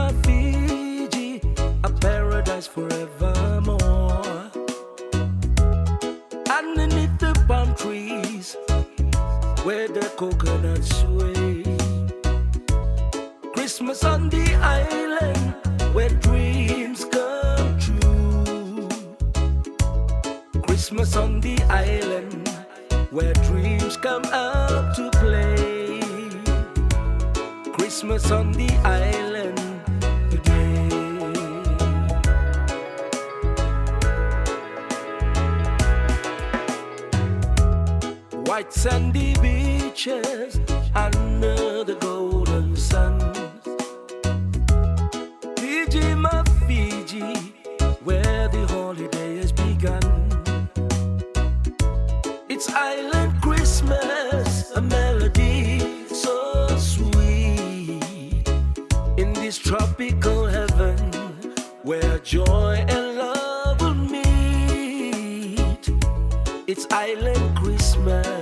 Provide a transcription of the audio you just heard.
my Fiji, a paradise forevermore. Underneath the palm trees, where the coconuts sway. Christmas on the island, where dreams come true. Christmas on the island, where dreams come out to play. Christmas on the island today. White sandy beaches under the golden sun. Fiji, my Fiji, where the holiday has begun. It's island Christmas, a melody so sweet. In this tropical heaven, where joy and love will meet. It's island Christmas.